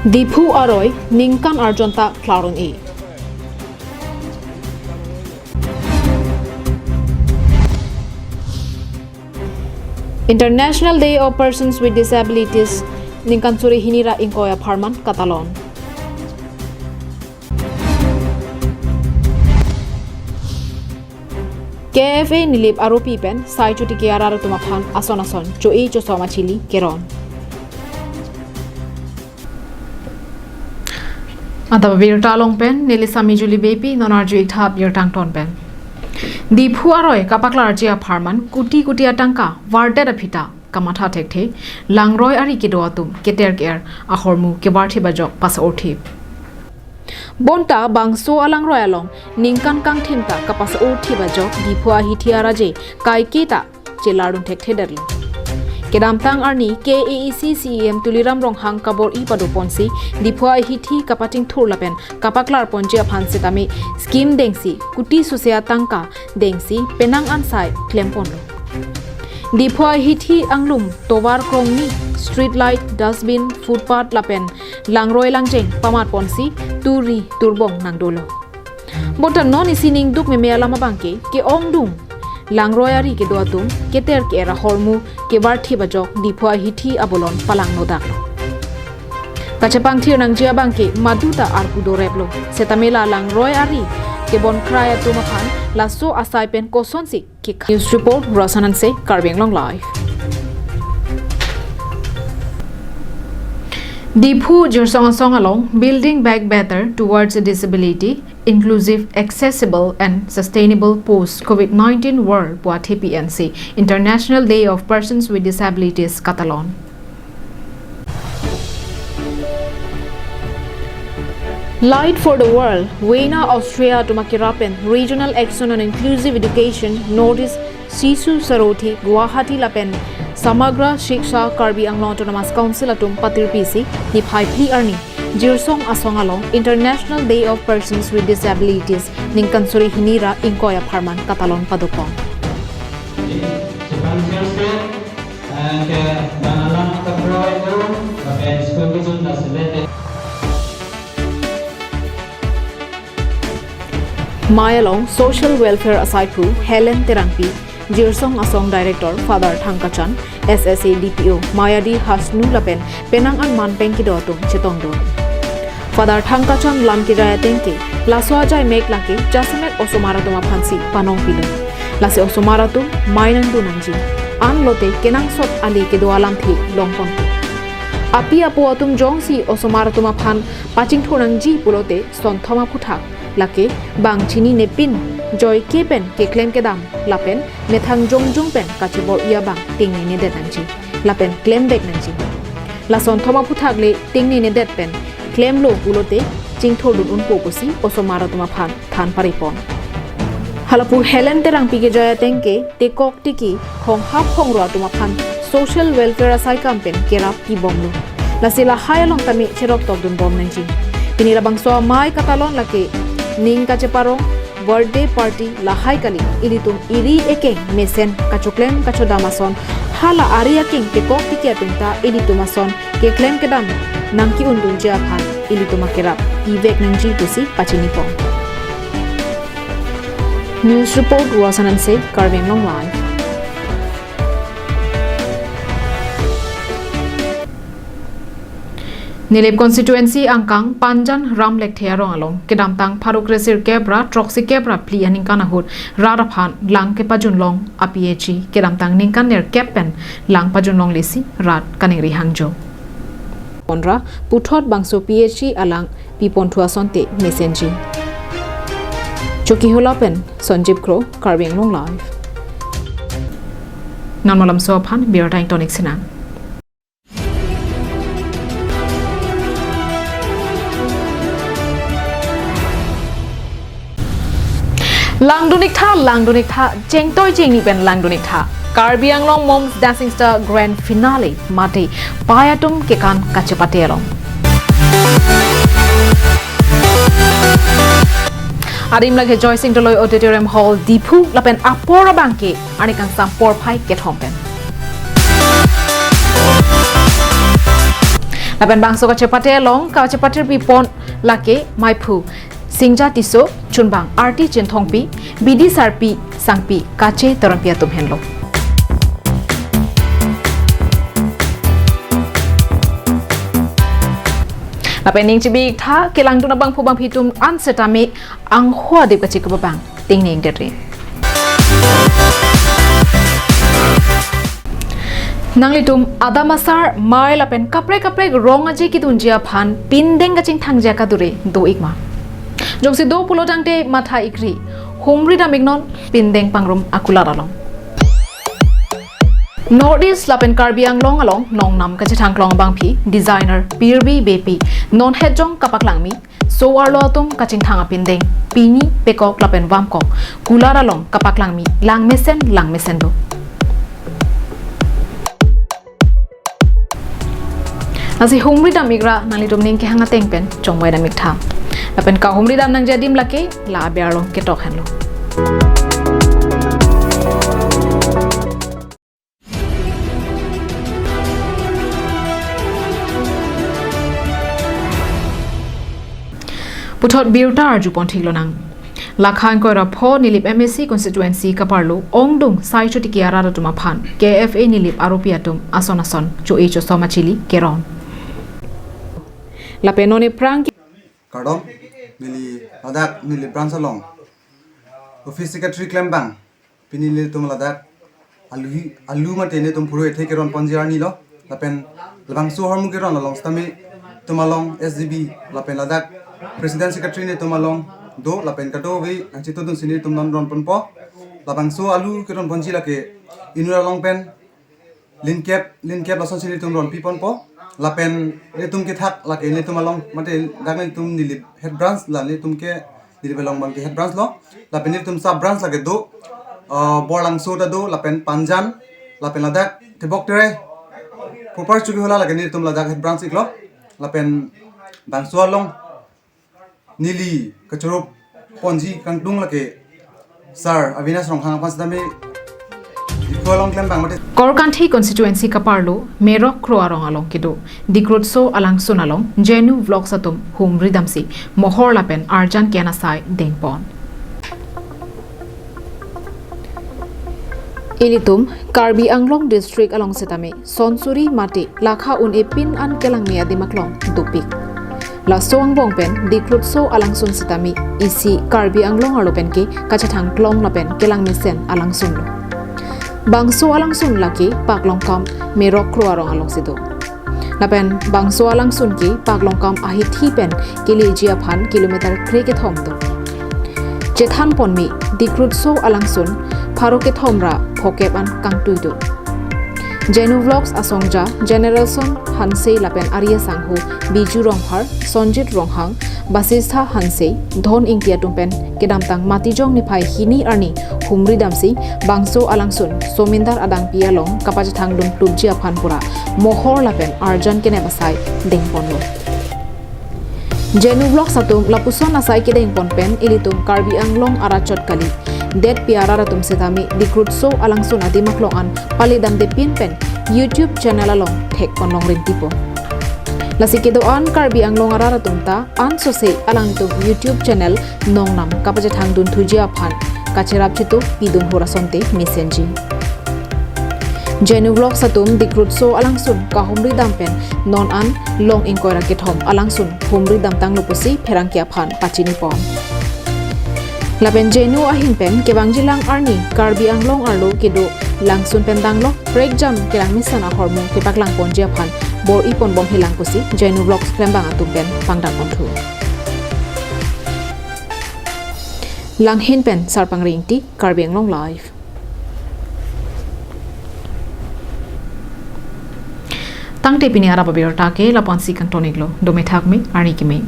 Dipu Aroy Ningkan Arjonta Clarun E. International Day of Persons with Disabilities Ningkan Suri Hinira Inkoya Parman Catalan. KFA nilip aropi pen sai chuti kiara tumaphan ason choi chosoma chili keron. Adap Abirta long pen nilisami juli baby nonarju ithap yer tangton pen. Dipu aroy kapaklar jia parman kuti atangka warde apita kamatha thekte langroy ari kidoatum keter ker ahormu kebarthi bajok pas orthi. Bonta bangso alang royalong ningkan kang thimta kapas orthi bajok dipua hitiara je kai kita chelarun thekte derlo. Kedamtang arni KAEC CEM tuliram rong hang kabor I padu ponsi dipua hithi kapating thurlapen kapaklar ponje phanse tami scheme dengsi kuti susea tangka dengsi penang ansai klemponlo. Dipua hithi anglum tovar krongni street light dustbin footpath lapen langroi langjeng pamat ponsi turi turbong nangdolo. Bota non isining duk me alama bangke ke ongdung langroyari ke doatum keter ke era hormu ke barthi bajok dipua hithi abolon palang nodaklo. Kachapang thir nang jia bangke maduta arpudo replo setamela langroyari ke bon kraya tumapan laso asai pen kosonsi ke news report Rosanan se Karbing Long Live. Dipu Jersong along building back better towards a disability, inclusive, accessible and sustainable post-COVID-19 world buat TPNC International Day of Persons with Disabilities Catalan. Light for the World, Wena Austria Tumakirapen, Regional Action on Inclusive Education, Notice Sisu Saroti, Guwahati Lapen, Samagra Shiksha Karbi Anglong Autonomous Council atum patirpisi ni phaipli arni Jirsong Asongalong International Day of Persons with Disabilities Ningkan Suri Hinira Inkoya Parman Catalan Padupong. Mayalong Social Welfare Asaipu Helen Terangpi Jirsong Asong Director Father Thangkachan SSA DPO Mayadi Hasnu Lapen Penang an Manpeng Kidotum Chetongdo Father Thangkachan Lam Kiraya Tenke Laswa Jai Mek Lake Jasamet Osomaratuma Phansi Panong Pilo Lase Osomaratu Mainandu Nanji An Lote Kenang Sot Ali Kedoalam Thi Longpon Api Apuatum Jongsi Osomaratuma Phan Paching Thonangji Pulote Son Thoma Puthak Lake Bang Chini Nepin Joy Kepen ke claim ke dam lapen methang jong pen kachibor ia bang tingni ne det nanji lapen claim dek nanji lason thoma puthak le tingni ne det pen claim lo pulote jingthor dun un poposi osomara tuma phan than paripon halapu Helen terang pige joya tengke te kok tiki khong hap khong ro tuma phan social welfare asai campaign kerap pi bomlo lasila hayalong tami cherok tok dun bom nanji pinira bangso mai katalon lake ning kacheparong birthday party lahai kali ilitum iri ekeng mesen kachoklem kachodamason hala aria king te kok tikia tunta ilitumason ke claim kedam nangki undun ja phan ilituma kerap ivek nangji tusi pachini pong. News report Rosanan se Karbing Long Live. Nilip constituency angkang Panjan Ramlek Thearong along Kedamtang Parukresir Kebra Troxy Kebra Pli Aningkan Ahut Radaphan Lang ke Pajunlong APHG Kedamtang Ningkan ner Kepen Lang Pajunlong Lisi Rad Kaningri Hangjo Pondra Puthot Bangso PHG alang Pipontua Sonte Mesenji Choki Holapen Sonjib Kro Karbing Long Live Namalam Sopan Birta Tonic Sinan Langdunik tha jeng toy jeng ni pen langdunik tha Karbi Anglong Moms Dancing Star Grand Finale mate payatum kekan kachapatelong Adim lage Joy Sing Doloi Auditorium Hall Dipu lapen apora bangke anikan sampor pai get hompen lapen bangso ka chepate long ka chepate pi pon lake maipu singja tiso chunbang arti chinthongpi bidi sarpi sangpi kache terampia tum henlo lapen ning chibi tha kelang tuna bang phobang phitum an setami ang hwa dep ka chik bang ting ning detri Nanglitum adamasar mai lapen kapre rong aje ki dunjia phan pindeng ka ching thangja ka dure do ikma jongsi do pulo jangte matha ikri humri da mignon pindeng pangrum akula ralong Northeast lapen Karbi Anglong along nong nam ka chithang klong bang phi designer pirbi bepi non hejong kapaklangmi so arlo atum ka ching thanga pindeng pini pekok lapen wamkok kula ralong kapaklangmi lang mesen do Asi humri dam igra nali dum ning ke hanga tengpen chongwai da miktham lapen ka humri dam nang jadim lake la abiarlo ke tok henlo Puthot Abirta arju pon thiklo nang lakhan ko ra pho nilip MSC constituency kaparlo ongdung sai chuti ki ara tuma phan KFA nilip aropiatum ason chu echo somachili keron la penone prang Kardom nili Adap nili bransalong office secretary klembang pinili tum ladak alu mate ne tum puro ethe keron ponjiar ni lo lapen labang so hormu keron along stami tumalong SGB lapen ladak president secretary ne tumalong do lapen kado we anchi to dun sini tum non ron pon po labang so alu keron ponji lake inura long pen lin cap lason sini tum ron pi pon po lapen ne tum ke thak lake ne tumalong mate dagni tum nilip head branch la ne tum ke nilip long ban ke head branch lo lapen ne tum sub branch lake do borlang so da do lapen panjan lapen ladak tebok tere proper chuki hola lake ne tum ladak head branch iklo lapen bangso long nili kachurup ponji kangtung lake sir Avinash ronghang pasdame ikolong klem bang mate Korkanthi constituency kaparlo merok kro arong along kido dikrutso alang sunalong jenu vlogs atum hum ridamsi mohor lapen arjan kenasai dengpon Ilitum Karbi Anglong district along setame sonsuri mate lakha un epin an kelang mia dimaklong dupik La soang bongpen dikrutso alang sun setami isi Karbi Anglong alopen ke kachathang klong lapen kelang mesen alang sun lo Bangso alang sun laki paklong kam merok kro arong along sido lapen bangso alang sun ki paklong kam ahit hi pen kili jia phan kilometer kre ke thom do jethan ponmi dikrutso alang sun pharo ke thomra phokep an kangtui do Jenu Vlogs asongja General Son Hansei lapen Arya Sanghu Biju Ronghar Sonjit Ronghang Basistha Hansei Dhon Ingtia tumpen kedamtang matijong ni phai hini arni humri damsi bangso alangsun somindar adang pialong kapajathang dum tubjia phanpura mohor lapen arjan kene basai dengponlo Jenu Vlogs atum lapuson asai ke dengpon pen ilitum Karbi Anglong arachot kali Det piara ratum setami dikrutso alangsun adimaklong an palidam de pin pen YouTube channel along thek konlong ring tipo Lasikedo an Karbi Anglong araratum ta an sose alang tu YouTube channel nongnam kapajathang dun thujia phan kacherap chitu pidun horasonte messenji Jenu Vlog satum dikrutso alangsun ka humri dampen non an long inkoira kethom alangsun humri damtang lupusi pherangkia phan pachini pon Lapen Jenu ahin pen kebang jilang arni Karbi Anglong arlo kedo langsun pendang lo break jam kelang misan a hormu kepak lang ponjia phan bor ipon bom hilang kusi Jenu Vlogs klembang atum pen pangdang konthu lang hin pen sarpang ringti Karbi Anglong live tangte pini Adap Abirta ke lapon si kang toniklo do me thak me arni ki me